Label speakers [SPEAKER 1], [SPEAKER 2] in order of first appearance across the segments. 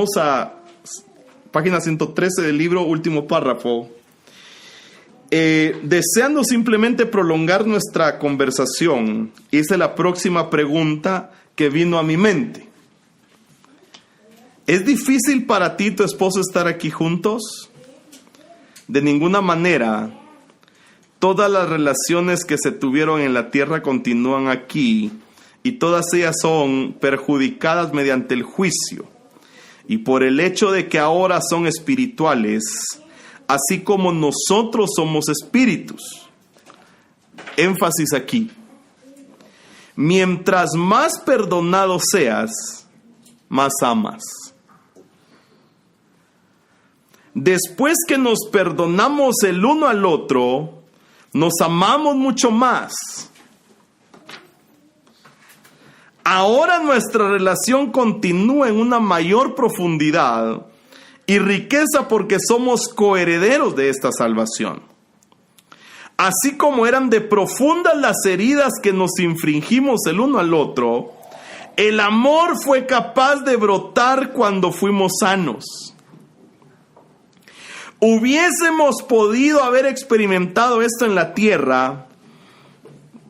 [SPEAKER 1] Vamos a página 113 del libro, último párrafo. Deseando simplemente prolongar nuestra conversación, hice la próxima pregunta que vino a mi mente. ¿Es difícil para ti y tu esposo estar aquí juntos? De ninguna manera. Todas las relaciones que se tuvieron en la tierra continúan aquí y todas ellas son perjudicadas mediante el juicio. Y por el hecho de que ahora son espirituales, así como nosotros somos espíritus. Énfasis aquí. Mientras más perdonado seas, más amas. Después que nos perdonamos el uno al otro, nos amamos mucho más. Ahora nuestra relación continúa en una mayor profundidad y riqueza porque somos coherederos de esta salvación. Así como eran de profundas las heridas que nos infringimos el uno al otro, el amor fue capaz de brotar cuando fuimos sanos. Hubiésemos podido haber experimentado esto en la tierra,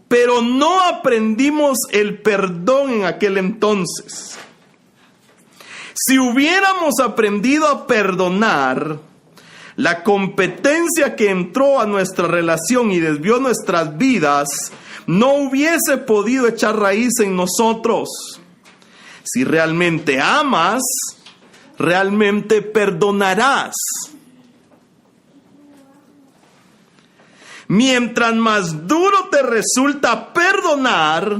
[SPEAKER 1] pero no aprendimos el perdón en aquel entonces. Si hubiéramos aprendido a perdonar, la competencia que entró a nuestra relación y desvió nuestras vidas no hubiese podido echar raíz en nosotros. Si realmente amas, realmente perdonarás. Mientras más duro te resulta perdonar,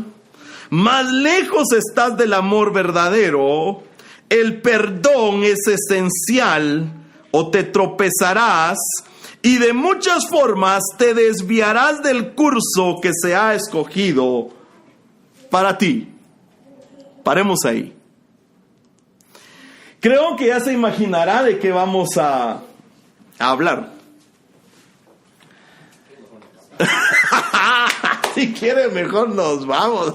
[SPEAKER 1] más lejos estás del amor verdadero. El perdón es esencial o te tropezarás y de muchas formas te desviarás del curso que se ha escogido para ti. Paremos ahí. Creo que ya se imaginará de qué vamos a hablar. Si quiere, mejor nos vamos.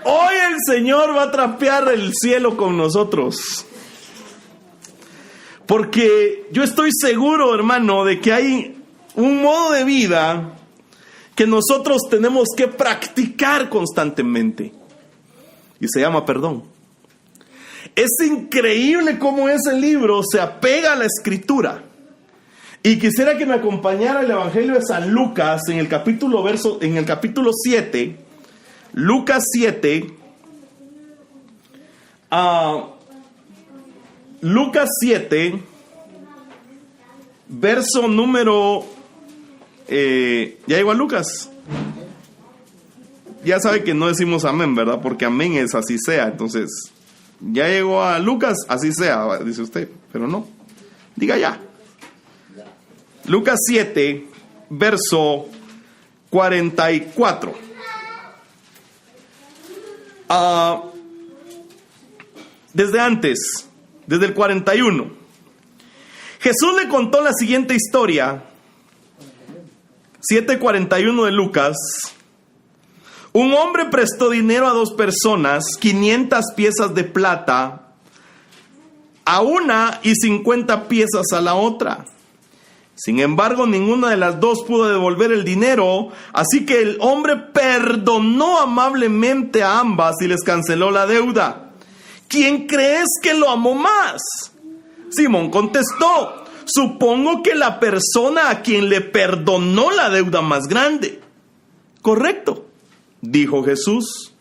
[SPEAKER 1] Hoy el Señor va a trapear el cielo con nosotros. Porque yo estoy seguro, hermano, de que hay un modo de vida que nosotros tenemos que practicar constantemente. Y se llama perdón. Es increíble cómo ese libro se apega a la Escritura. Y quisiera que me acompañara el Evangelio de San Lucas en el capítulo 7, Lucas 7, Lucas 7, verso número, ¿ya llegó a Lucas? Ya sabe que no decimos amén, ¿verdad? Porque amén es así sea. Entonces, ya llegó a Lucas, así sea, dice usted, pero no, diga ya. Lucas 7, verso 44. Desde antes, desde el 41. Jesús le contó la siguiente historia. 7:41 de Lucas. Un hombre prestó dinero a dos personas, 500 piezas de plata a una y 50 piezas a la otra. Sin embargo, ninguna de las dos pudo devolver el dinero, así que el hombre perdonó amablemente a ambas y les canceló la deuda. ¿Quién crees que lo amó más? Simón contestó: supongo que la persona a quien le perdonó la deuda más grande. Correcto, dijo Jesús.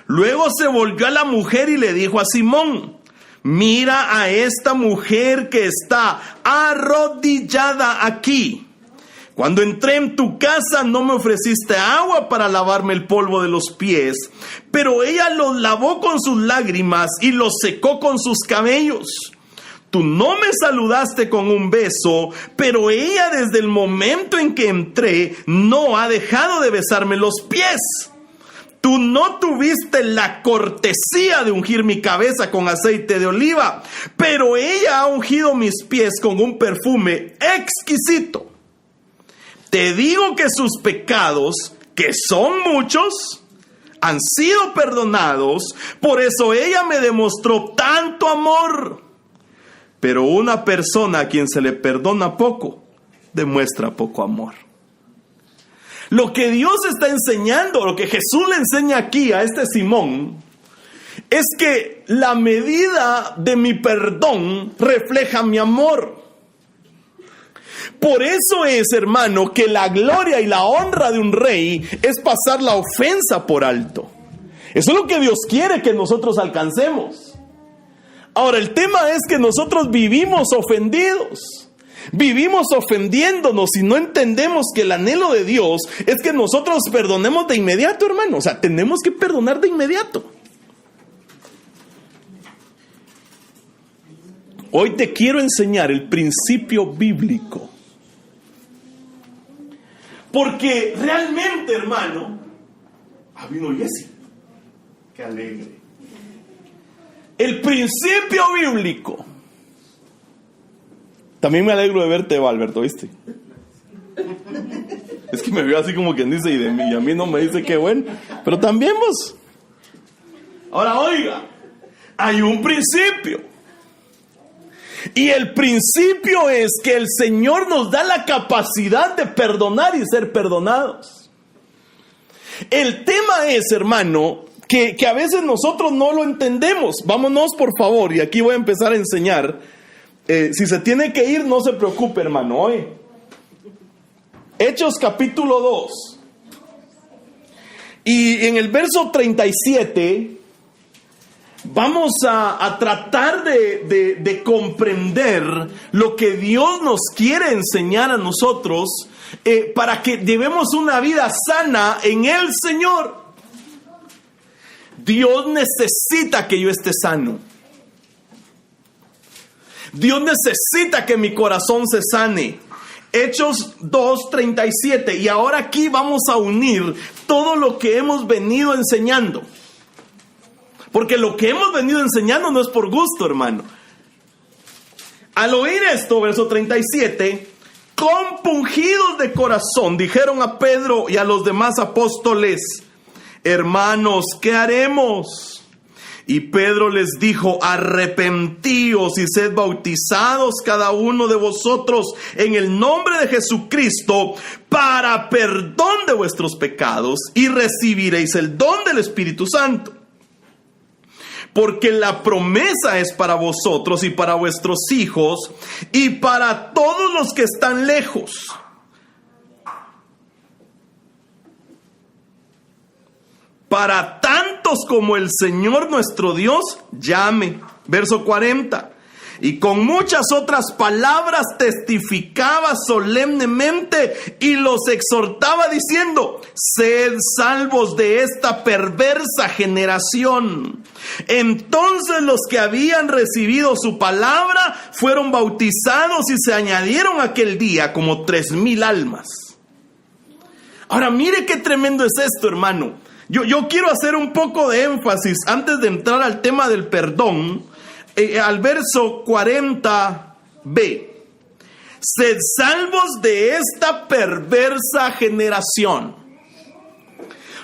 [SPEAKER 1] Luego se volvió a la mujer y le dijo a Simón: mira a esta mujer que está arrodillada aquí. Cuando entré en tu casa no me ofreciste agua para lavarme el polvo de los pies, pero ella los lavó con sus lágrimas y los secó con sus cabellos. Tú no me saludaste con un beso, pero ella desde el momento en que entré no ha dejado de besarme los pies. Tú no tuviste la cortesía de ungir mi cabeza con aceite de oliva, pero ella ha ungido mis pies con un perfume exquisito. Te digo que sus pecados, que son muchos, han sido perdonados, por eso ella me demostró tanto amor. Pero una persona a quien se le perdona poco, demuestra poco amor. Lo que Dios está enseñando, lo que Jesús le enseña aquí a este Simón, es que la medida de mi perdón refleja mi amor. Por eso es, hermano, que la gloria y la honra de un rey es pasar la ofensa por alto. Eso es lo que Dios quiere que nosotros alcancemos. Ahora, el tema es que nosotros vivimos ofendidos. Vivimos ofendiéndonos y no entendemos que el anhelo de Dios es que nosotros perdonemos de inmediato, hermano. O sea, tenemos que perdonar de inmediato. Hoy te quiero enseñar el principio bíblico. Porque realmente, hermano, vino Jesse. Qué alegre. El principio bíblico. También me alegro de verte, Alberto, ¿viste? Es que me veo así como quien dice, y a mí no me dice qué bueno. Pero también vos. Ahora oiga, hay un principio. Y el principio es que el Señor nos da la capacidad de perdonar y ser perdonados. El tema es, hermano, que a veces nosotros no lo entendemos. Vámonos, por favor, y aquí voy a empezar a enseñar. Si se tiene que ir, no se preocupe, hermano. Oye. Hechos capítulo 2. Y en el verso 37... vamos a tratar de comprender lo que Dios nos quiere enseñar a nosotros para que llevemos una vida sana en el Señor. Dios necesita que yo esté sano. Dios necesita que mi corazón se sane. Hechos 2:37. Y ahora aquí vamos a unir todo lo que hemos venido enseñando. Porque lo que hemos venido enseñando no es por gusto, hermano. Al oír esto, verso 37, compungidos de corazón, dijeron a Pedro y a los demás apóstoles: hermanos, ¿qué haremos? Y Pedro les dijo: arrepentíos y sed bautizados cada uno de vosotros en el nombre de Jesucristo para perdón de vuestros pecados, y recibiréis el don del Espíritu Santo. Porque la promesa es para vosotros y para vuestros hijos y para todos los que están lejos. Para tantos como el Señor nuestro Dios llame. Verso 40. Y con muchas otras palabras testificaba solemnemente y los exhortaba diciendo: sed salvos de esta perversa generación. Entonces los que habían recibido su palabra fueron bautizados y se añadieron aquel día como 3,000 almas. Ahora mire qué tremendo es esto, hermano. Yo quiero hacer un poco de énfasis antes de entrar al tema del perdón. Al verso 40b. Sed salvos de esta perversa generación.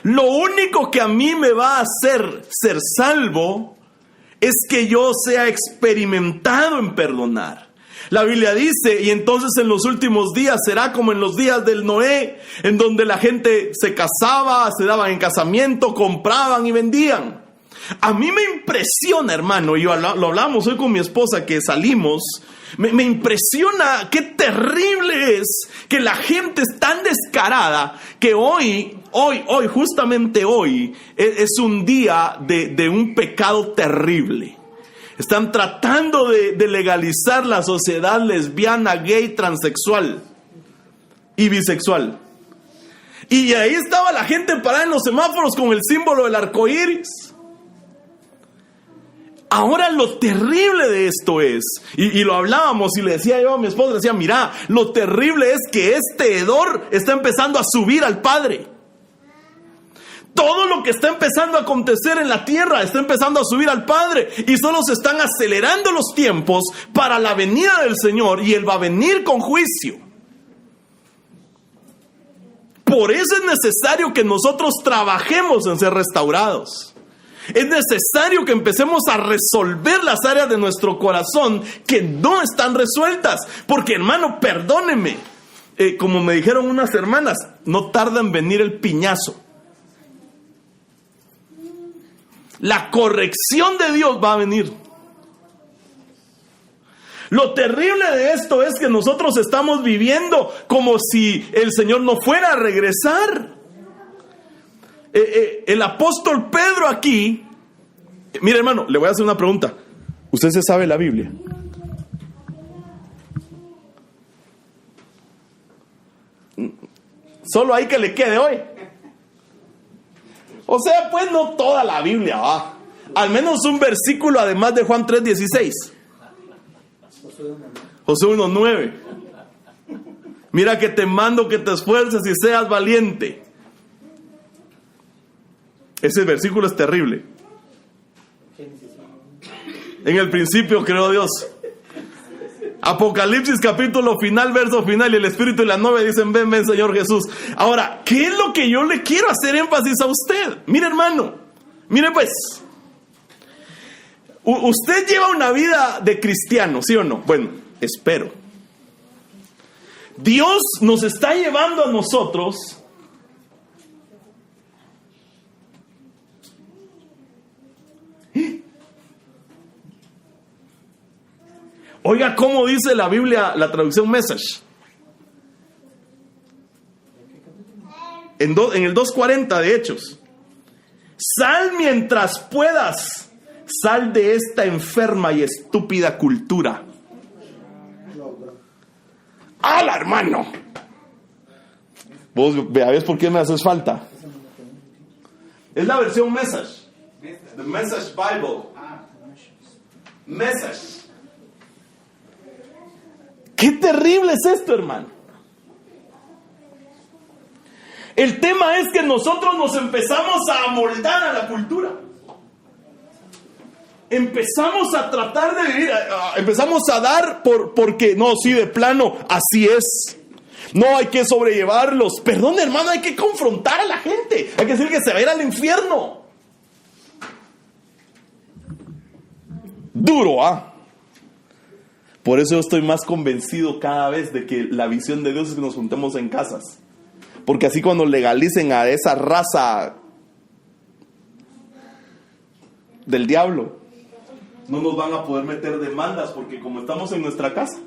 [SPEAKER 1] Lo único que a mí me va a hacer ser salvo es que yo sea experimentado en perdonar. La Biblia dice: y entonces en los últimos días será como en los días del Noé, en donde la gente se casaba, se daban en casamiento, compraban y vendían. A mí me impresiona, hermano, y lo hablamos hoy con mi esposa que salimos, me impresiona qué terrible es que la gente es tan descarada que hoy, justamente hoy, es un día de un pecado terrible. Están tratando de legalizar la sociedad lesbiana, gay, transexual y bisexual. Y ahí estaba la gente parada en los semáforos con el símbolo del arco iris. Ahora lo terrible de esto es, y lo hablábamos y le decía yo a mi esposa, le decía: mira, lo terrible es que este hedor está empezando a subir al Padre. Todo lo que está empezando a acontecer en la tierra está empezando a subir al Padre, y solo se están acelerando los tiempos para la venida del Señor, y Él va a venir con juicio. Por eso es necesario que nosotros trabajemos en ser restaurados. Es necesario que empecemos a resolver las áreas de nuestro corazón que no están resueltas. Porque, hermano, perdóneme, como me dijeron unas hermanas, no tarda en venir el piñazo. La corrección de Dios va a venir. Lo terrible de esto es que nosotros estamos viviendo como si el Señor no fuera a regresar. El apóstol Pedro aquí, mire, hermano, le voy a hacer una pregunta. ¿Usted se sabe la Biblia? Solo hay que le quede hoy. O sea, pues no toda la Biblia, va. Al menos un versículo además de Juan 3:16. Josué 1:9. Mira que te mando que te esfuerces y seas valiente. Ese versículo es terrible. En el principio creó Dios. Apocalipsis capítulo final, verso final, y el Espíritu y la novia dicen: ven, ven, Señor Jesús. Ahora, ¿qué es lo que yo le quiero hacer énfasis a usted? Mire, hermano, mire pues, usted lleva una vida de cristiano, ¿sí o no? Bueno, espero. Dios nos está llevando a nosotros Oiga cómo dice la Biblia, la traducción Message. En el 2:40 de Hechos. Sal mientras puedas. Sal de esta enferma y estúpida cultura. ¡Hala, hermano! Vos veáis por qué me haces falta. Es la versión Message. The Message Bible. Message. ¡Qué terrible es esto, hermano! El tema es que nosotros nos empezamos a amoldar a la cultura. Empezamos a tratar de vivir, empezamos a dar porque, no, sí, de plano, así es. No, hay que sobrellevarlos. Perdón, hermano, hay que confrontar a la gente. Hay que decir que se va a ir al infierno. Duro, ¿ah? Por eso yo estoy más convencido cada vez de que la visión de Dios es que nos juntemos en casas. Porque así cuando legalicen a esa raza del diablo, no nos van a poder meter demandas, porque como estamos en nuestra casa,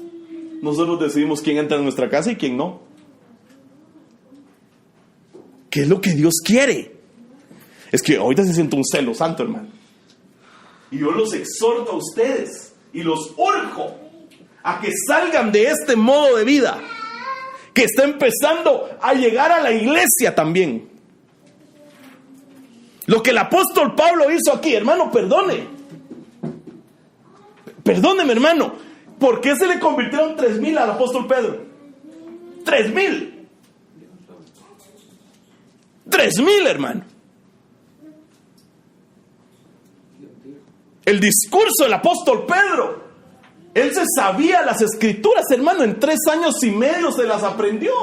[SPEAKER 1] nosotros decidimos quién entra en nuestra casa y quién no. ¿Qué es lo que Dios quiere? Es que ahorita se siente un celo santo, hermano. Y yo los exhorto a ustedes y los urjo a que salgan de este modo de vida que está empezando a llegar a la iglesia también. Lo que el apóstol Pablo hizo aquí, hermano, perdóneme, hermano. ¿Por qué se le convirtieron 3,000 al apóstol Pedro? 3,000. 3,000, hermano. El discurso del apóstol Pedro, él se sabía las escrituras, hermano, en 3 años y medio se las aprendió.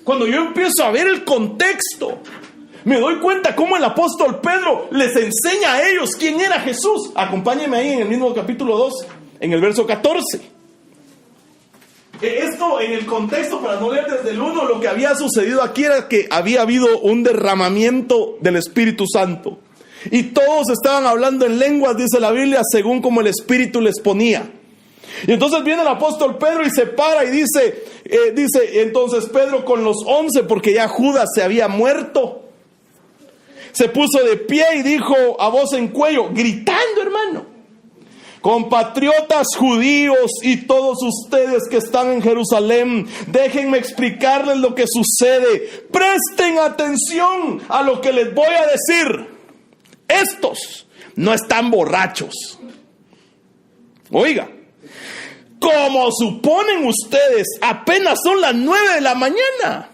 [SPEAKER 1] Cuando yo empiezo a ver el contexto, me doy cuenta cómo el apóstol Pedro les enseña a ellos quién era Jesús. Acompáñenme ahí en el mismo capítulo 2, en el verso 14. Esto en el contexto, para no leer desde el 1, lo que había sucedido aquí era que había habido un derramamiento del Espíritu Santo. Y todos estaban hablando en lenguas, dice la Biblia, según como el Espíritu les ponía. Y entonces viene el apóstol Pedro y se para y dice, entonces Pedro con los 11, porque ya Judas se había muerto, se puso de pie y dijo a voz en cuello, gritando, hermano: compatriotas judíos y todos ustedes que están en Jerusalén, déjenme explicarles lo que sucede. Presten atención a lo que les voy a decir. Estos no están borrachos. Oiga, como suponen ustedes, apenas son las 9 de la mañana.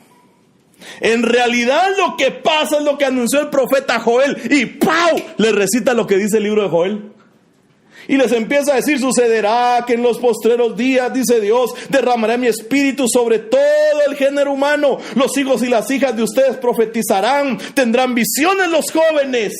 [SPEAKER 1] En realidad lo que pasa es lo que anunció el profeta Joel. Y ¡pau! Le recita lo que dice el libro de Joel. Y les empieza a decir: sucederá que en los postreros días, dice Dios, derramaré mi espíritu sobre todo el género humano. Los hijos y las hijas de ustedes profetizarán, tendrán visiones los jóvenes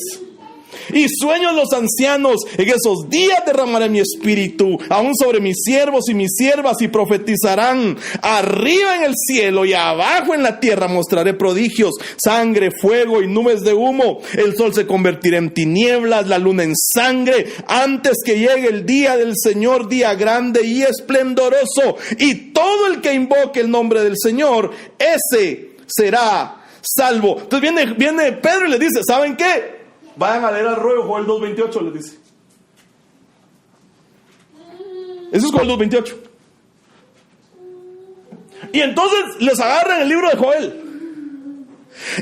[SPEAKER 1] y sueños los ancianos. En esos días derramaré mi espíritu aún sobre mis siervos y mis siervas, y profetizarán. Arriba en el cielo y abajo en la tierra mostraré prodigios: sangre, fuego y nubes de humo. El sol se convertirá en tinieblas, la luna en sangre, antes que llegue el día del Señor, día grande y esplendoroso. Y todo el que invoque el nombre del Señor, ese será salvo. Entonces viene Pedro y le dice: ¿saben qué? Vayan a leer al rollo Joel 2:28, les dice. Eso es Joel 2:28. Y entonces les agarran el libro de Joel.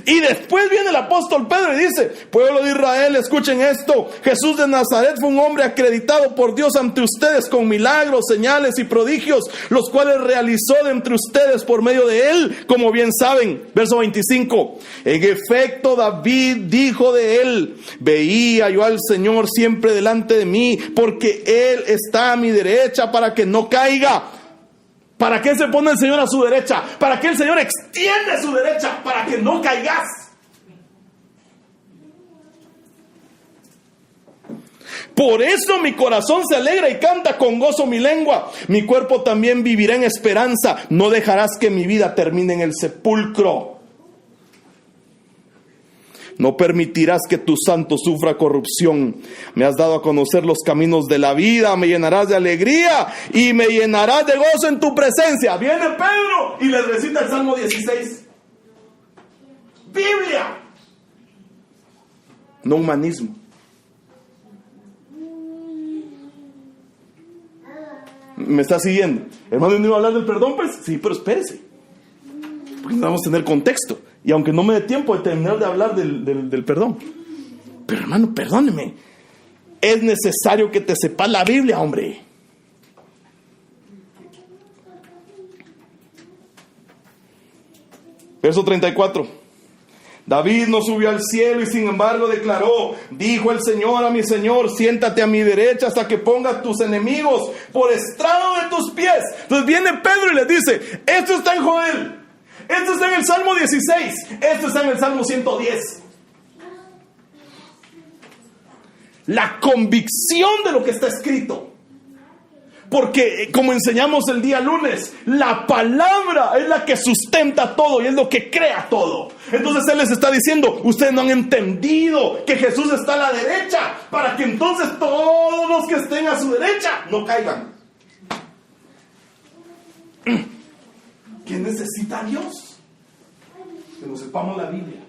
[SPEAKER 1] Y después viene el apóstol Pedro y dice: pueblo de Israel, escuchen esto. Jesús de Nazaret fue un hombre acreditado por Dios ante ustedes con milagros, señales y prodigios, los cuales realizó de entre ustedes por medio de él, como bien saben. Verso 25. En efecto, David dijo de él: veía yo al Señor siempre delante de mí, porque él está a mi derecha para que no caiga. ¿Para qué se pone el Señor a su derecha? ¿Para qué el Señor extiende su derecha? Para que no caigas. Por eso mi corazón se alegra y canta con gozo mi lengua. Mi cuerpo también vivirá en esperanza. No dejarás que mi vida termine en el sepulcro. No permitirás que tu santo sufra corrupción. Me has dado a conocer los caminos de la vida. Me llenarás de alegría y me llenarás de gozo en tu presencia. Viene Pedro y les recita el Salmo 16. Biblia. No humanismo. ¿Me está siguiendo? Hermano, ¿no iba a hablar del perdón? Pues sí, pero espérese, porque necesitamos tener contexto. Y aunque no me dé tiempo de terminar de hablar del perdón, pero hermano, perdóneme, es necesario que te sepas la Biblia, hombre. Verso 34. David no subió al cielo y sin embargo declaró: dijo el Señor a mi Señor: siéntate a mi derecha hasta que pongas tus enemigos por estrado de tus pies. Entonces viene Pedro y le dice: esto está en Joel, esto está en el Salmo 16, esto está en el Salmo 110. La convicción de lo que está escrito. Porque, como enseñamos el día lunes, la palabra es la que sustenta todo y es lo que crea todo. Entonces Él les está diciendo: ustedes no han entendido que Jesús está a la derecha, para que entonces todos los que estén a su derecha no caigan. ¿Qué necesita Dios? Que nos sepamos la Biblia.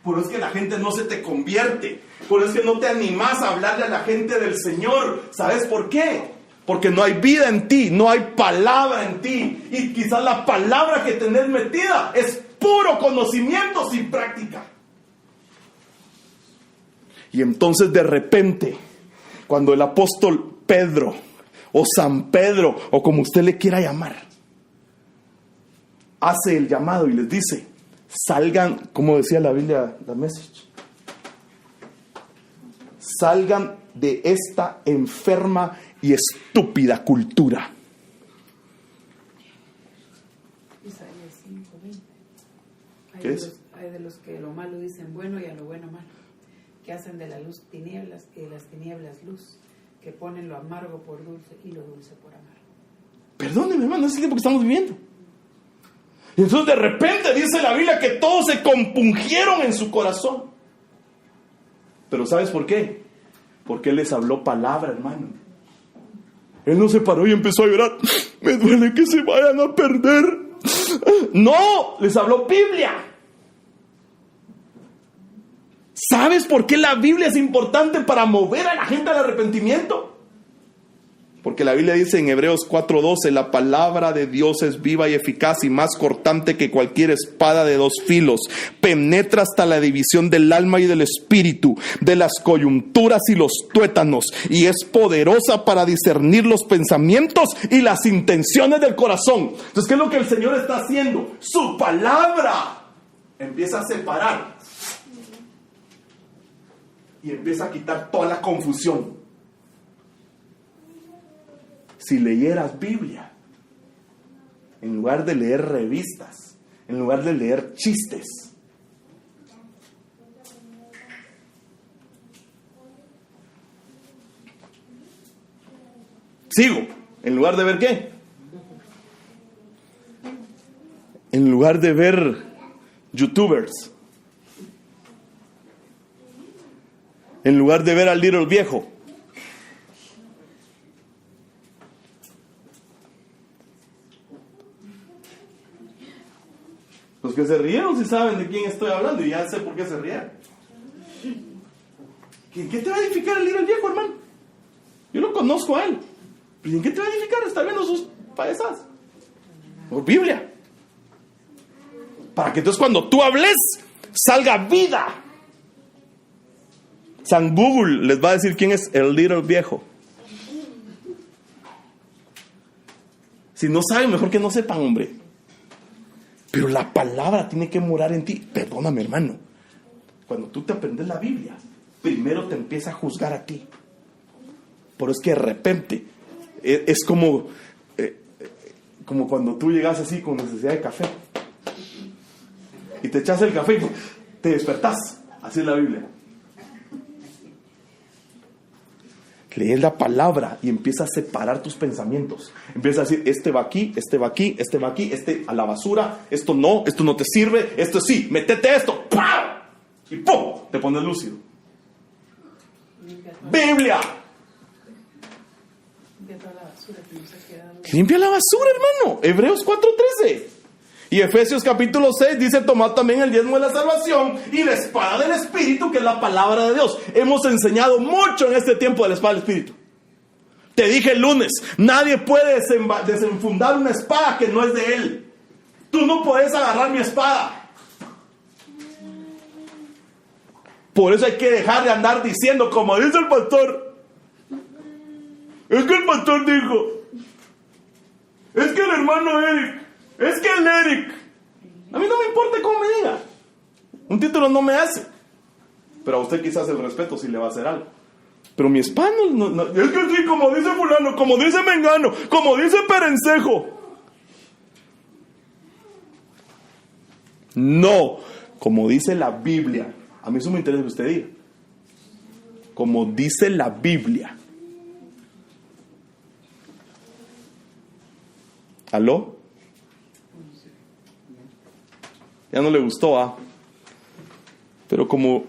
[SPEAKER 1] Por eso es que la gente no se te convierte. Por eso es que no te animas a hablarle a la gente del Señor. ¿Sabes por qué? Porque no hay vida en ti, no hay palabra en ti. Y quizás la palabra que tenés metida es puro conocimiento sin práctica. Y entonces de repente, cuando el apóstol Pedro, o San Pedro, o como usted le quiera llamar, hace el llamado y les dice: salgan, como decía la Biblia, la Message, salgan de esta enferma y estúpida cultura.
[SPEAKER 2] Isaías 5:20.
[SPEAKER 1] ¿Qué es?
[SPEAKER 2] Hay de los que lo malo dicen bueno y a lo bueno malo, que hacen de la luz tinieblas y de las tinieblas luz, que ponen lo amargo por dulce y lo dulce por amargo.
[SPEAKER 1] Perdóneme, hermano, es el tiempo que estamos viviendo. Y entonces de repente dice la Biblia que todos se compungieron en su corazón. Pero ¿sabes por qué? Porque Él les habló palabra, hermano. Él no se paró y empezó a llorar: me duele que se vayan a perder. No, les habló Biblia. ¿Sabes por qué la Biblia es importante para mover a la gente al arrepentimiento? Porque la Biblia dice en Hebreos 4:12: la palabra de Dios es viva y eficaz y más cortante que cualquier espada de 2 filos. Penetra hasta la división del alma y del espíritu, de las coyunturas y los tuétanos, y es poderosa para discernir los pensamientos y las intenciones del corazón. Entonces, ¿qué es lo que el Señor está haciendo? Su palabra empieza a separar y empieza a quitar toda la confusión. si leyeras Biblia, en lugar de leer revistas, en lugar de leer chistes. Sigo. ¿En lugar de ver qué? En lugar de ver YouTubers. En lugar de ver al Little Viejo. Los que se rieron si saben de quién estoy hablando y ya sé por qué se rieron. ¿En qué te va a edificar el Little Viejo, hermano? Yo lo conozco a él. ¿En qué te va a edificar? Está viendo sus payasadas. Por Biblia. Para que entonces cuando tú hables, salga vida. San Google les va a decir quién es el Little Viejo. Si no saben, mejor que no sepan, hombre. Pero la palabra tiene que morar en ti. Perdóname, hermano. Cuando tú te aprendes la Biblia, primero te empieza a juzgar a ti. Por eso es que de repente es como cuando tú llegas así con necesidad de café y te echas el café y te despertás. Así es la Biblia. Lees la palabra y empieza a separar tus pensamientos. Empieza a decir, este va aquí, este va aquí, este va aquí, este a la basura, esto no te sirve, esto sí, métete esto, ¡pam! Y ¡pum! Te pones lúcido. Biblia. Limpia la basura, hermano. Hebreos 4:13. Y Efesios capítulo 6 dice, tomad también el diezmo de la salvación y la espada del Espíritu, que es la palabra de Dios. Hemos enseñado mucho en este tiempo de la espada del Espíritu. Te dije el lunes, nadie puede desenfundar una espada que no es de él. Tú no puedes agarrar mi espada. Por eso hay que dejar de andar diciendo, como dice el pastor, es que el pastor dijo, es que el hermano Eric, es que el Eric. A mí no me importa cómo me diga. Un título no me hace. Pero a usted quizás el respeto sí le va a hacer algo. Pero mi espada no, es que sí, como dice fulano, como dice Mengano, como dice Perencejo. No, como dice la Biblia. A mí eso me interesa que usted diga. Como dice la Biblia. ¿Aló? Ya no le gustó, ¿ah? Pero como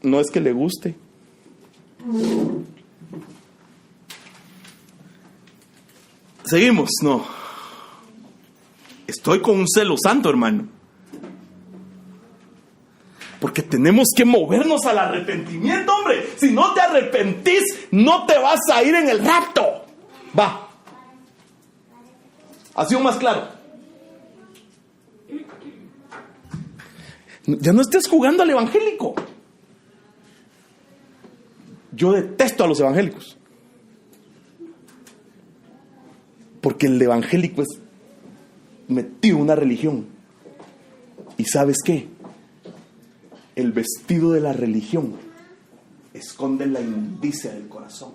[SPEAKER 1] no es que le guste. Seguimos, no. Estoy con un celo santo, hermano. Porque tenemos que movernos al arrepentimiento, hombre. Si no te arrepentís, no te vas a ir en el rapto. Va. Ha sido más claro. Ya no estés jugando al evangélico. Yo detesto a los evangélicos. Porque el evangélico es metido en una religión. ¿Y sabes qué? El vestido de la religión esconde la inmundicia del corazón.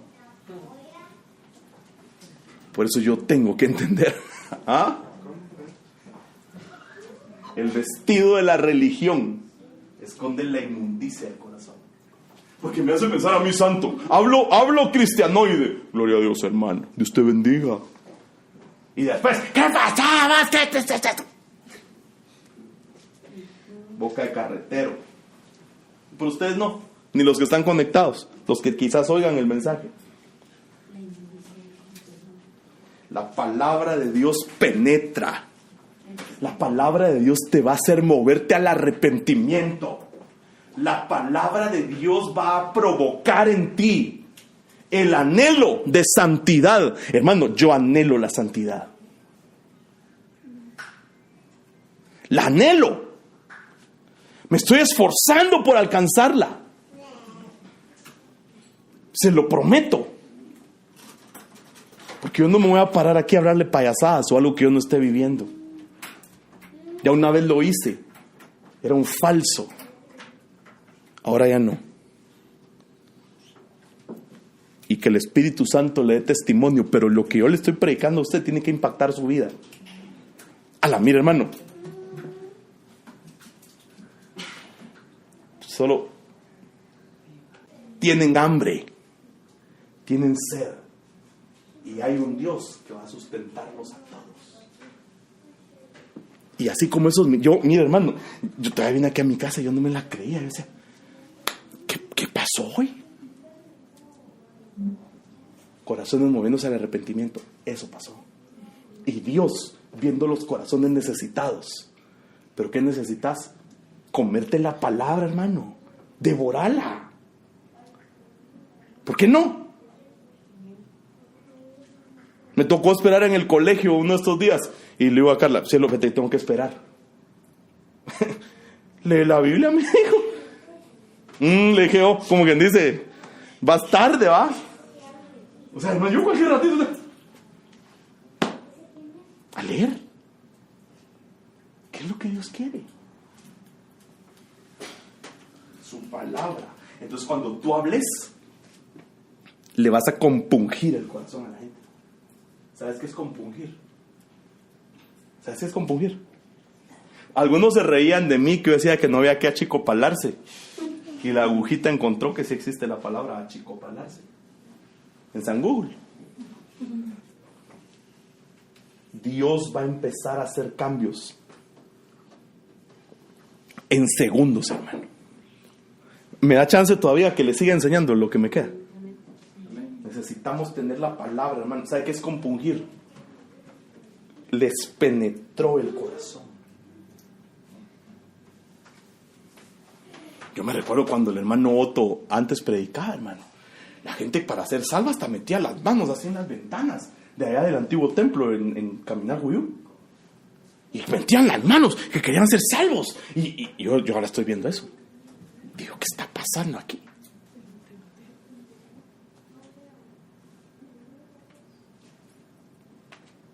[SPEAKER 1] Por eso yo tengo que entender. ¿Ah? El vestido de la religión esconde la inmundicia del corazón. Porque me hace pensar a mí santo. Hablo cristianoide. Gloria a Dios, hermano. Dios te bendiga. Y después, ¿qué pasaba? Boca de carretero. Pero ustedes no. Ni los que están conectados. Los que quizás oigan el mensaje. La palabra de Dios penetra. La palabra de Dios te va a hacer moverte al arrepentimiento. La palabra de Dios va a provocar en ti el anhelo de santidad. Hermano, yo anhelo la santidad. La anhelo. Me estoy esforzando por alcanzarla. Se lo prometo. Porque yo no me voy a parar aquí a hablarle payasadas o algo que yo no esté viviendo. Ya una vez lo hice. Era un falso. Ahora ya no. y que el Espíritu Santo le dé testimonio, pero lo que yo le estoy predicando a usted tiene que impactar su vida. Mira, hermano, solo tienen hambre, tienen sed, y hay un Dios que va a sustentarlos a todos. Y así como esos, mira, hermano, yo todavía vine aquí a mi casa y yo no me la creía. Yo decía, ¿qué pasó hoy? Corazones moviéndose al arrepentimiento. Eso pasó. Y Dios viendo los corazones necesitados. ¿Pero qué necesitas? Comerte la palabra, hermano. Devorala. ¿Por qué no? Me tocó esperar en el colegio uno de estos días. Y le digo a Carla, cielo, que te tengo que esperar. Lee la Biblia, me dijo. Le dije, como quien dice, vas tarde, ¿va? O sea, hermano, yo cualquier ratito a leer. ¿Qué es lo que Dios quiere? Su palabra. Entonces, cuando tú hables, le vas a compungir el corazón a la gente. ¿Sabes qué es compungir? ¿Sabes qué es compungir? Algunos se reían de mí, que yo decía que no había que achicopalarse. Y la agujita encontró que sí existe la palabra achicopalarse en San Google. Dios va a empezar a hacer cambios en segundos, hermano. Me da chance todavía que le siga enseñando lo que me queda. Necesitamos tener la palabra, hermano. ¿Sabe qué es compungir? Les penetró el corazón. Yo me recuerdo cuando el hermano Otto antes predicaba, hermano. La gente para ser salva hasta metía las manos así en las ventanas de allá del antiguo templo en Caminar Juyú. Y metían las manos que querían ser salvos. Y yo ahora estoy viendo eso. Digo, ¿qué está pasando aquí?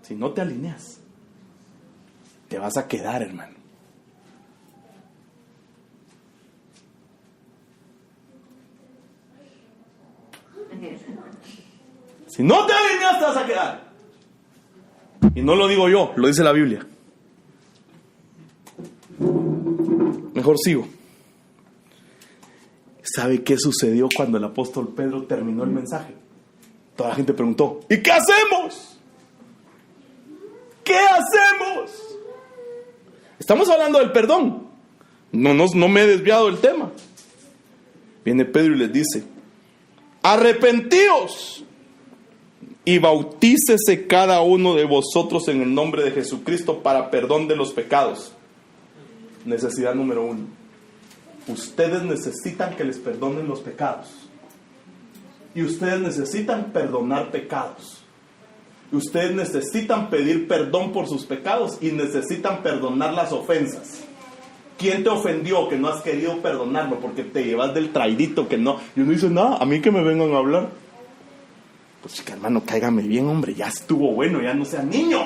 [SPEAKER 1] Si no te alineas, te vas a quedar, hermano. Si no te alineas, te vas a quedar. Y no lo digo yo, lo dice la Biblia. Mejor sigo. ¿Sabe qué sucedió cuando el apóstol Pedro terminó el mensaje? Toda la gente preguntó, ¿y qué hacemos? ¿Qué hacemos? Estamos hablando del perdón. No me he desviado del tema. Viene Pedro y les dice, arrepentíos y bautícese cada uno de vosotros en el nombre de Jesucristo para perdón de los pecados. Necesidad número 1. Ustedes necesitan que les perdonen los pecados. Y ustedes necesitan perdonar pecados. Ustedes necesitan pedir perdón por sus pecados y necesitan perdonar las ofensas. ¿Quién te ofendió que no has querido perdonarlo porque te llevas del traidito que no? Yo no hice nada, a mí que me vengan a hablar. Pues chica, hermano, cáigame bien, hombre, ya estuvo bueno, ya no sea niño.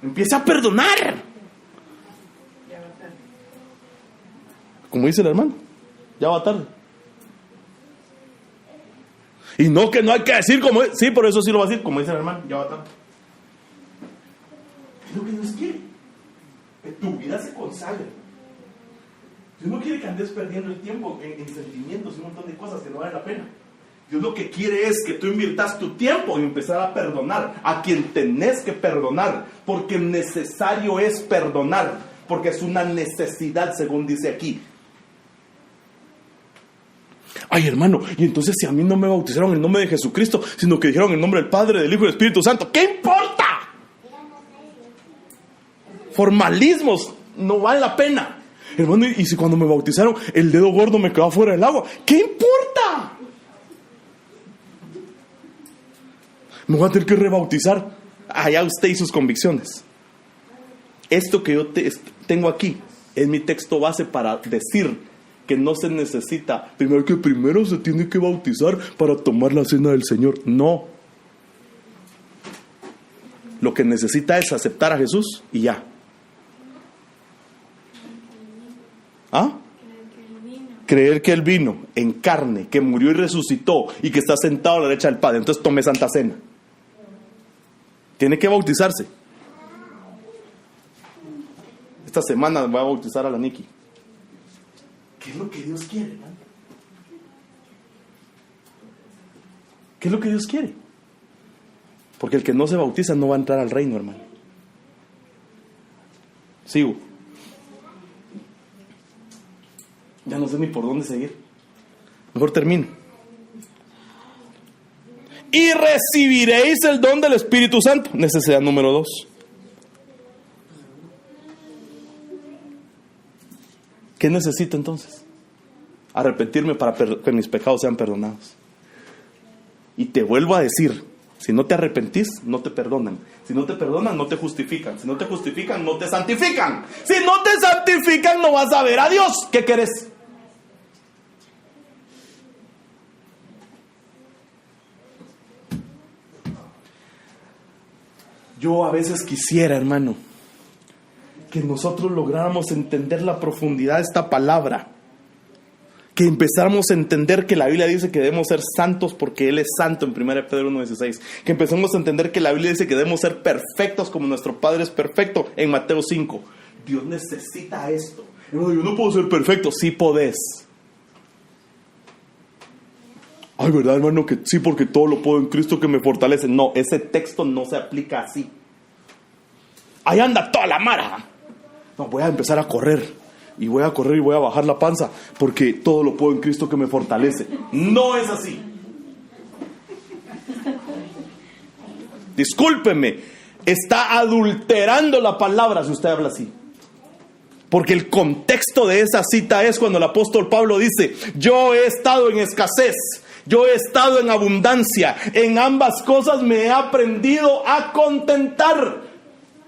[SPEAKER 1] Empieza a perdonar. Como dice el hermano, ya va tarde. Y no que no hay que decir como es. Sí, por eso sí lo va a decir, como dice el hermano, ya va tarde. Es lo que Dios quiere. Que tu vida se consagre. Dios no quiere que andes perdiendo el tiempo en sentimientos y un montón de cosas que no valen la pena. Dios lo que quiere es que tú inviertas tu tiempo en empezar a perdonar a quien tenés que perdonar, porque necesario es perdonar, porque es una necesidad, según dice aquí. Ay, hermano, y entonces si a mí no me bautizaron en el nombre de Jesucristo, sino que dijeron en el nombre del Padre, del Hijo y del Espíritu Santo, ¿qué importa? Formalismos no vale la pena. Hermano, y si cuando me bautizaron el dedo gordo me quedaba fuera del agua, ¿qué importa? Me voy a tener que rebautizar. Allá usted y sus convicciones. Esto que yo tengo aquí es mi texto base para decir que no se necesita primero se tiene que bautizar para tomar la cena del Señor. No. Lo que necesita es aceptar a Jesús y ya. ¿Ah? creer que Él vino en carne, que murió y resucitó y que está sentado a la derecha del Padre, entonces tome Santa Cena. Tiene que bautizarse. Esta semana voy a bautizar a la Nikki. ¿Qué es lo que Dios quiere, hermano? ¿Qué es lo que Dios quiere? Porque el que no se bautiza no va a entrar al reino, hermano. Sigo. Ya no sé ni por dónde seguir. Mejor termino. Y recibiréis el don del Espíritu Santo. Necesidad número 2. ¿Qué necesito entonces? Arrepentirme para que mis pecados sean perdonados. Y te vuelvo a decir, si no te arrepentís, no te perdonan. Si no te perdonan, no te justifican. Si no te justifican, no te santifican. Si no te santifican, no vas a ver a Dios. ¿Qué querés? Yo a veces quisiera, hermano, que nosotros lográramos entender la profundidad de esta palabra. Que empezáramos a entender que la Biblia dice que debemos ser santos porque Él es santo en 1 Pedro 1:16. Que empecemos a entender que la Biblia dice que debemos ser perfectos como nuestro Padre es perfecto en Mateo 5. Dios necesita esto. Yo no puedo ser perfecto. Sí podés. Ay, ¿verdad, hermano? Que sí, porque todo lo puedo en Cristo que me fortalece. No, ese texto no se aplica así. Ahí anda toda la mara. No, voy a empezar a correr. Y voy a correr y voy a bajar la panza porque todo lo puedo en Cristo que me fortalece. No es así. Discúlpeme, está adulterando la palabra si usted habla así. Porque el contexto de esa cita es cuando el apóstol Pablo dice: yo he estado en escasez, yo he estado en abundancia, en ambas cosas me he aprendido a contentar.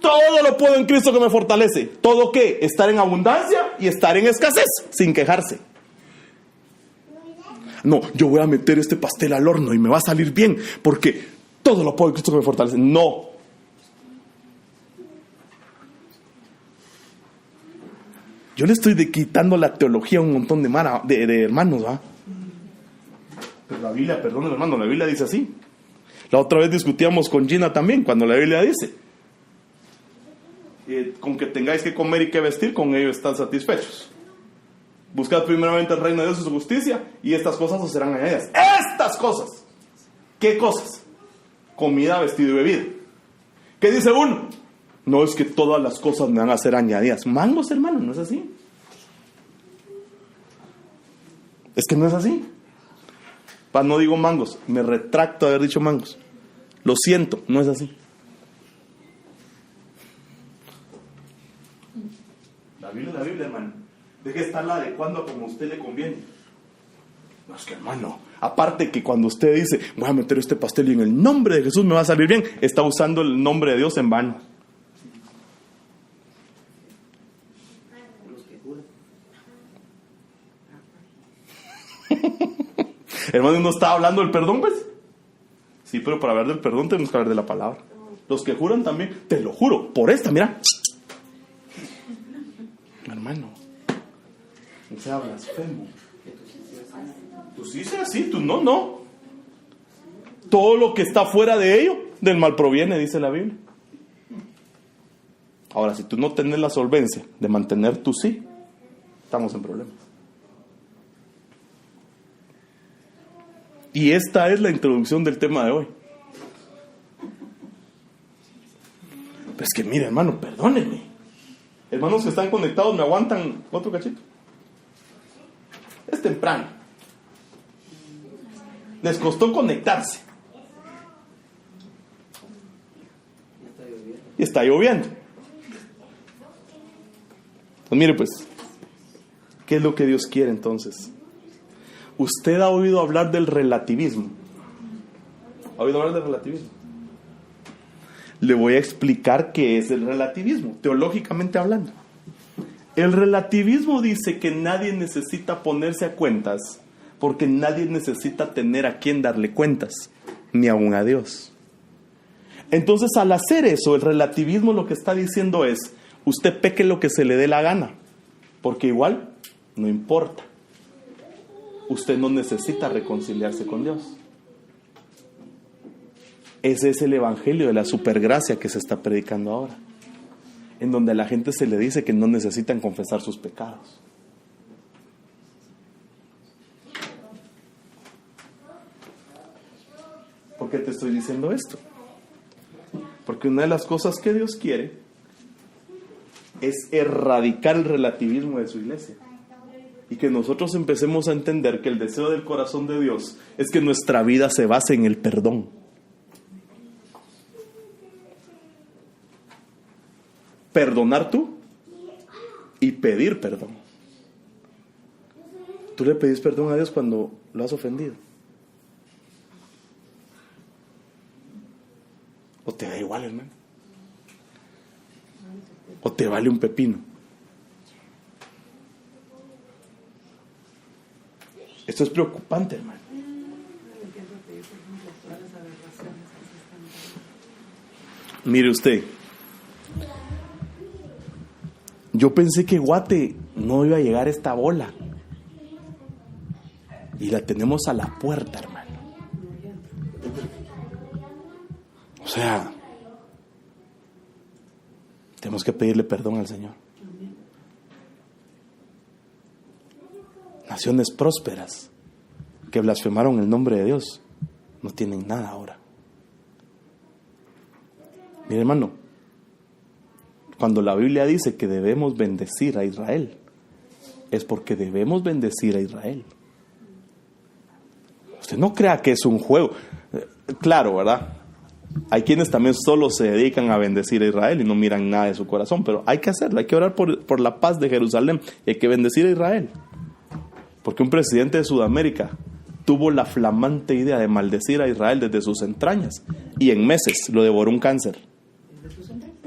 [SPEAKER 1] Todo lo puedo en Cristo que me fortalece. ¿Todo qué? Estar en abundancia y estar en escasez, sin quejarse. No, yo voy a meter este pastel al horno y me va a salir bien, porque todo lo puedo en Cristo que me fortalece. No. Yo le estoy quitando la teología a un montón de hermanos, ¿va? Pero la Biblia, perdón, hermano, la Biblia dice así. La otra vez discutíamos con Gina también, cuando la Biblia dice: con que tengáis que comer y que vestir, con ello están satisfechos. Buscad primeramente el reino de Dios y su justicia, y estas cosas os serán añadidas. ¡Estas cosas! ¿Qué cosas? Comida, vestido y bebida. ¿Qué dice uno? No, es que todas las cosas me van a ser añadidas. Mangos, hermano, no es así. Es que no es así. No digo mangos, me retracto de haber dicho mangos. Lo siento, no es así. La Biblia, hermano. Deje estarla adecuando como a usted le conviene. No, es que, hermano, aparte que cuando usted dice: voy a meter este pastel y en el nombre de Jesús me va a salir bien, está usando el nombre de Dios en vano. Hermano, ¿no está hablando del perdón, pues? Sí, pero para hablar del perdón tenemos que hablar de la palabra. Los que juran también, te lo juro, por esta, mira. Hermano, no sea blasfemo. Tú sí seas así, tú no. Todo lo que está fuera de ello, del mal proviene, dice la Biblia. Ahora, si tú no tienes la solvencia de mantener tu sí, estamos en problemas. Y esta es la introducción del tema de hoy. Pero es que mire, hermano, perdónenme. Hermanos que están conectados, ¿me aguantan otro cachito? Es temprano. Les costó conectarse. Y está lloviendo. Pues mire, pues, ¿qué es lo que Dios quiere entonces? Usted ha oído hablar del relativismo. ¿Ha oído hablar del relativismo? Le voy a explicar qué es el relativismo, teológicamente hablando. El relativismo dice que nadie necesita ponerse a cuentas, porque nadie necesita tener a quien darle cuentas, ni aun a Dios. Entonces, al hacer eso, el relativismo lo que está diciendo es: usted peque lo que se le dé la gana, porque igual no importa. usted no necesita reconciliarse con Dios. Ese es el evangelio de la supergracia que se está predicando ahora, en donde a la gente se le dice que no necesitan confesar sus pecados. ¿Por qué te estoy diciendo esto? Porque una de las cosas que Dios quiere es erradicar el relativismo de su iglesia. Y que nosotros empecemos a entender que el deseo del corazón de Dios es que nuestra vida se base en el perdón. Perdonar tú y pedir perdón. ¿Tú le pedís perdón a Dios cuando lo has ofendido? ¿O te da igual, hermano? ¿O te vale un pepino? Esto es preocupante, hermano. Mire usted, yo pensé que Guate no iba a llegar a esta bola. Y la tenemos a la puerta, hermano. O sea, tenemos que pedirle perdón al Señor. Naciones prósperas que blasfemaron el nombre de Dios no tienen nada ahora. Mire, hermano, cuando la Biblia dice que debemos bendecir a Israel, es porque debemos bendecir a Israel. Usted no crea que es un juego. Claro, ¿verdad? Hay quienes también solo se dedican a bendecir a Israel y no miran nada de su corazón, pero hay que hacerlo, hay que orar por la paz de Jerusalén y hay que bendecir a Israel. Porque un presidente de Sudamérica tuvo la flamante idea de maldecir a Israel desde sus entrañas y en meses lo devoró un cáncer.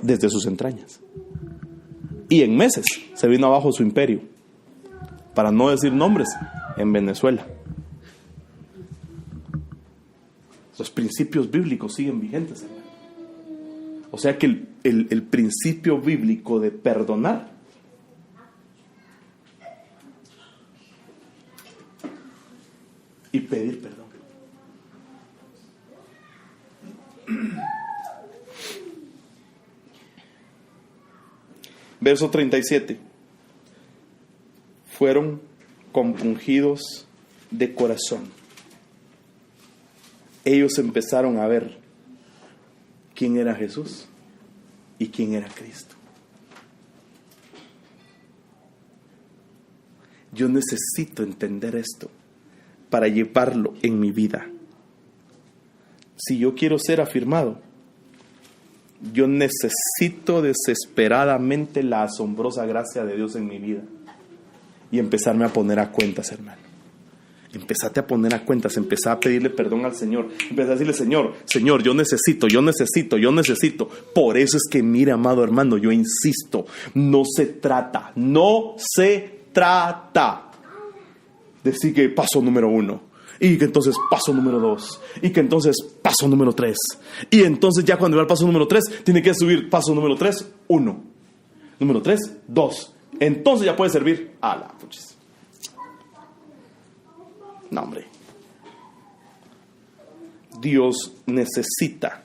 [SPEAKER 1] Desde sus entrañas. Y en meses se vino abajo su imperio. Para no decir nombres, en Venezuela. Los principios bíblicos siguen vigentes, hermano. O sea que el principio bíblico de perdonar y pedir perdón. Verso 37. Fueron compungidos de corazón. Ellos empezaron a ver quién era Jesús y quién era Cristo. Yo necesito entender esto para llevarlo en mi vida. Si yo quiero ser afirmado, yo necesito desesperadamente la asombrosa gracia de Dios en mi vida y empezarme a poner a cuentas, hermano. Empezate a poner a cuentas, empezá a pedirle perdón al Señor, empezá a decirle: Señor, yo necesito. Por eso es que, mire, amado hermano, yo insisto, no se trata decir que paso número 1, y que entonces paso número 2, y que entonces paso número 3, y entonces ya cuando va al paso número 3, tiene que subir paso número 3, 1, número 3, 2, entonces ya puede servir a la puchis. No, hombre. Dios necesita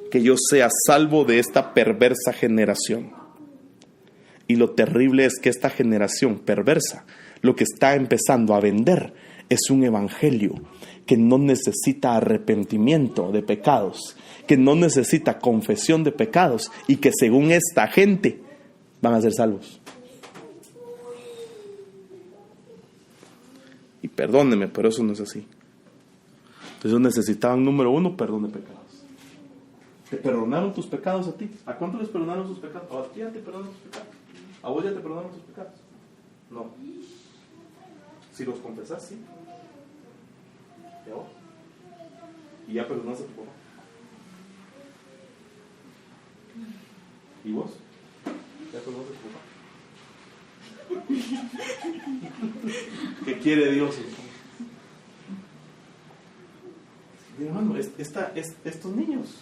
[SPEAKER 1] que yo sea salvo de esta perversa generación. Y lo terrible es que esta generación perversa lo que está empezando a vender es un evangelio que no necesita arrepentimiento de pecados, que no necesita confesión de pecados y que según esta gente van a ser salvos. Y perdónenme, pero eso no es así. Entonces ellos necesitaban, número 1, perdón de pecados. ¿Te perdonaron tus pecados a ti? ¿A cuánto les perdonaron sus pecados? ¿A ti ya te perdonaron tus pecados? ¿A vos ya te perdonaron tus pecados? No. Si los confesás, sí. ¿Y a vos? ¿Y ya perdonaste a tu papá? ¿Y vos? ¿Ya perdonaste a tu papá? ¿Qué quiere Dios? Mi hermano, estos niños,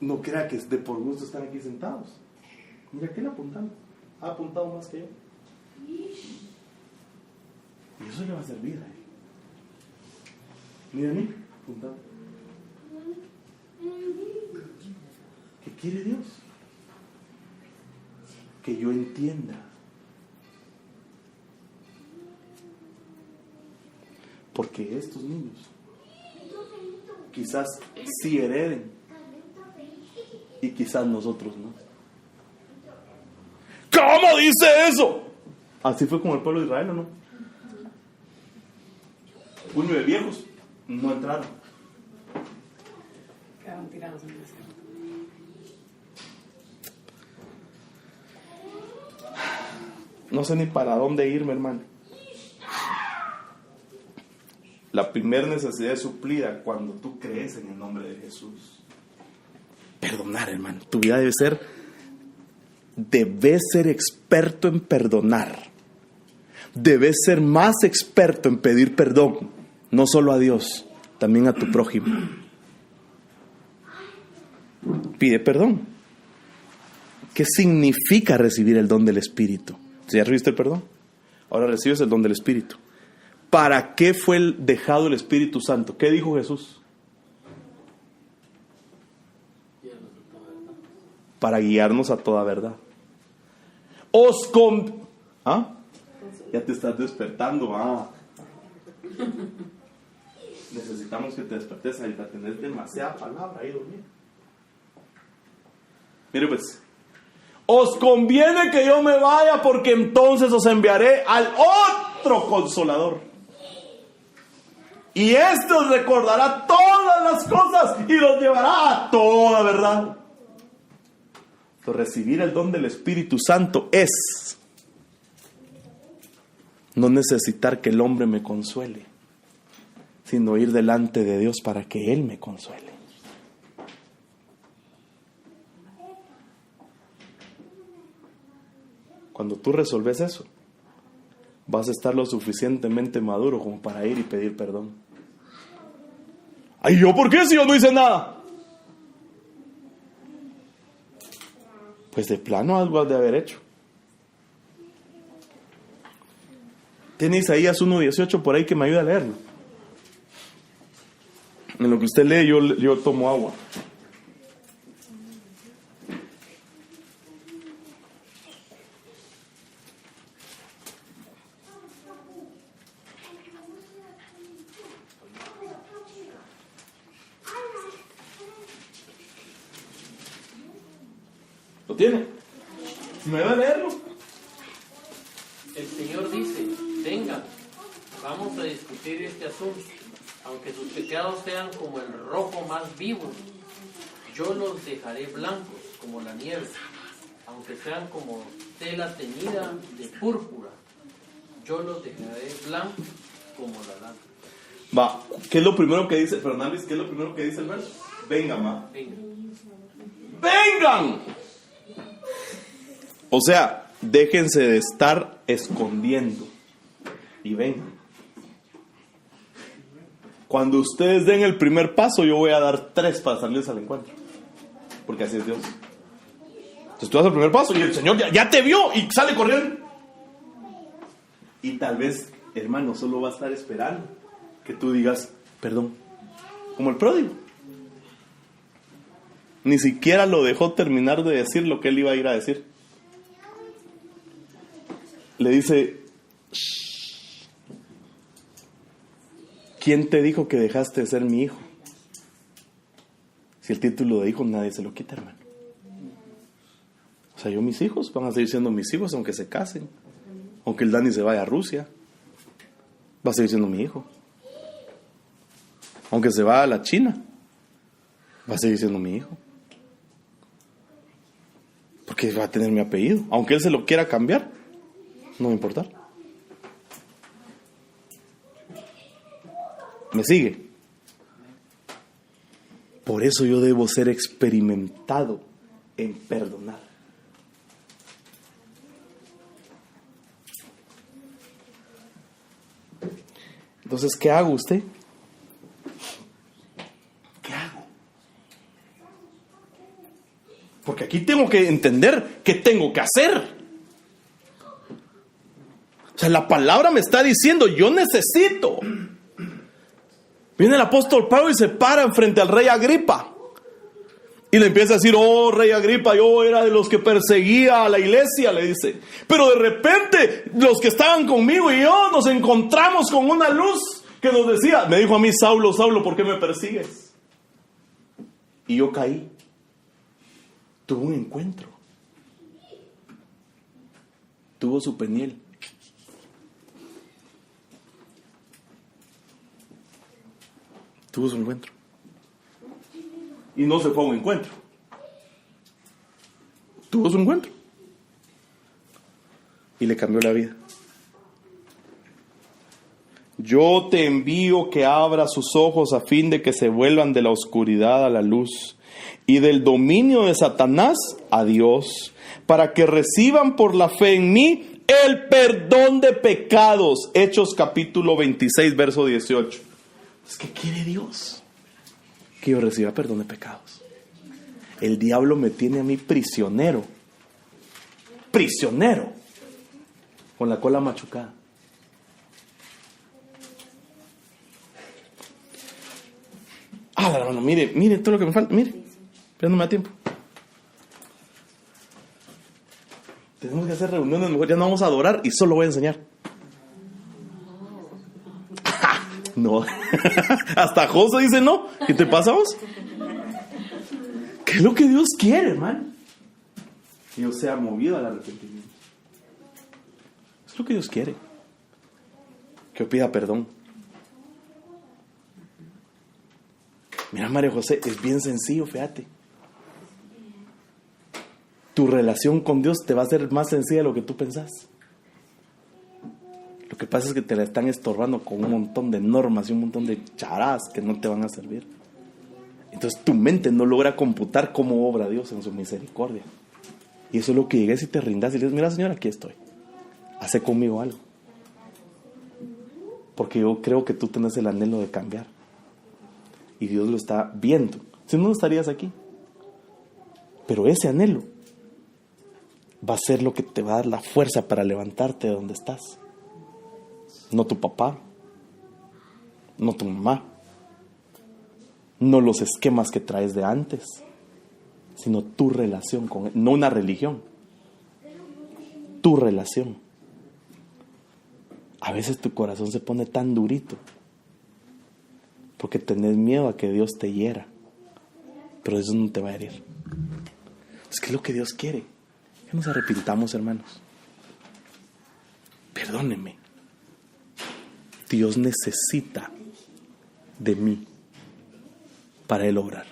[SPEAKER 1] no crea que de por gusto están aquí sentados. Mira que él apuntando. Ha apuntado más que yo. eso le va a servir a él. Mira a mí, apuntado. ¿Qué quiere Dios? Que yo entienda. Porque estos niños quizás sí hereden y quizás nosotros no. ¿Cómo dice eso? Así fue con el pueblo de Israel, ¿o no? Puño de viejos no entraron.
[SPEAKER 2] Quedaron tirados en el desierto.
[SPEAKER 1] No sé ni para dónde irme, hermano. La primera necesidad es suplida cuando tú crees en el nombre de Jesús. Perdonar, hermano. Tu vida debes ser experto en perdonar. Debes ser más experto en pedir perdón. No solo a Dios, también a tu prójimo. Pide perdón. ¿Qué significa recibir el don del Espíritu? ¿Ya recibiste el perdón? Ahora recibes el don del Espíritu. ¿Para qué fue dejado el Espíritu Santo? ¿Qué dijo Jesús? Para guiarnos a toda verdad. Ya te estás despertando. Necesitamos que te despertes ahorita. Tenés demasiada palabra ahí dormida. Mire pues. Os conviene que yo me vaya, porque entonces os enviaré al otro Consolador. Y este os recordará todas las cosas y los llevará a toda verdad. Entonces, recibir el don del Espíritu Santo es no necesitar que el hombre me consuele, sino ir delante de Dios para que Él me consuele. Cuando tú resolves eso, vas a estar lo suficientemente maduro como para ir y pedir perdón. Ay, ¿yo por qué si yo no hice nada? Pues de plano algo has de haber hecho. Tiene Isaías 1:18 por ahí que me ayuda a leerlo. En lo que usted lee yo tomo agua. ¿Lo tiene? ¿Me va a leerlo?
[SPEAKER 3] El Señor dice: vengan, vamos a discutir este asunto. Aunque sus pecados sean como el rojo más vivo, yo los dejaré blancos como la nieve. Aunque sean como tela teñida de púrpura, yo los dejaré blancos como la lana.
[SPEAKER 1] Va, ¿qué es lo primero que dice Fernández? ¿Qué es lo primero que dice el verso? Vengan, va. ¡Vengan! O sea, déjense de estar escondiendo y vengan. Cuando ustedes den el primer paso, yo voy a dar 3 para salirles al encuentro. Porque así es Dios. Entonces tú das el primer paso y el Señor ya te vio y sale corriendo. Y tal vez, hermano, solo va a estar esperando que tú digas perdón. Como el pródigo. Ni siquiera lo dejó terminar de decir lo que él iba a ir a decir. Le dice: ¿quién te dijo que dejaste de ser mi hijo? Si el título de hijo nadie se lo quita, hermano. O sea, mis hijos van a seguir siendo mis hijos aunque se casen. Aunque el Dani se vaya a Rusia, va a seguir siendo mi hijo. Aunque se va a la China, va a seguir siendo mi hijo. Porque va a tener mi apellido. Aunque él se lo quiera cambiar, no me importa. ¿Me sigue? Por eso yo debo ser experimentado en perdonar. Entonces, ¿qué hago usted? ¿Qué hago? Porque aquí tengo que entender qué tengo que hacer. O sea, la palabra me está diciendo, yo necesito. Viene el apóstol Pablo y se para frente al rey Agripa. Y le empieza a decir, oh rey Agripa, yo era de los que perseguía a la iglesia, le dice. Pero de repente los que estaban conmigo y yo nos encontramos con una luz que nos decía, me dijo a mí, Saulo, Saulo, ¿por qué me persigues? Y yo caí. Tuvo un encuentro. Tuvo su peniel. Tuvo su encuentro. Y no se fue a un encuentro. Tuvo su encuentro. Y le cambió la vida. Yo te envío que abra sus ojos a fin de que se vuelvan de la oscuridad a la luz y del dominio de Satanás a Dios, para que reciban por la fe en mí el perdón de pecados. Hechos capítulo 26, verso 18. ¿Qué quiere Dios? Que yo reciba perdón de pecados. El diablo me tiene a mí prisionero. Prisionero. Con la cola machucada. Hermano, mire todo lo que me falta. Mire, pero no me da tiempo. Tenemos que hacer reuniones, mejor ya no vamos a adorar y solo voy a enseñar. No. Hasta José dice no. ¿Qué te pasa vos? ¿Qué es lo que Dios quiere, hermano? Que yo sea movido al arrepentimiento. Es lo que Dios quiere. Que yo pida perdón. Mira, María José, es bien sencillo, fíjate. Tu relación con Dios te va a ser más sencilla de lo que tú pensás. Lo que pasa es que te la están estorbando con un montón de normas y un montón de charadas que no te van a servir. Entonces tu mente no logra computar cómo obra Dios en su misericordia. Y eso es lo que llegues y te rindas y le dices, mira Señor, aquí estoy. Hace conmigo algo. Porque yo creo que tú tenés el anhelo de cambiar. Y Dios lo está viendo. Si no, no estarías aquí. Pero ese anhelo va a ser lo que te va a dar la fuerza para levantarte de donde estás. No tu papá, no tu mamá, no los esquemas que traes de antes, sino tu relación con Él, no una religión, tu relación. A veces tu corazón se pone tan durito porque tenés miedo a que Dios te hiera, pero eso no te va a herir. Es que es lo que Dios quiere, que nos arrepintamos, hermanos. Perdónenme. Dios necesita de mí para Él obrar.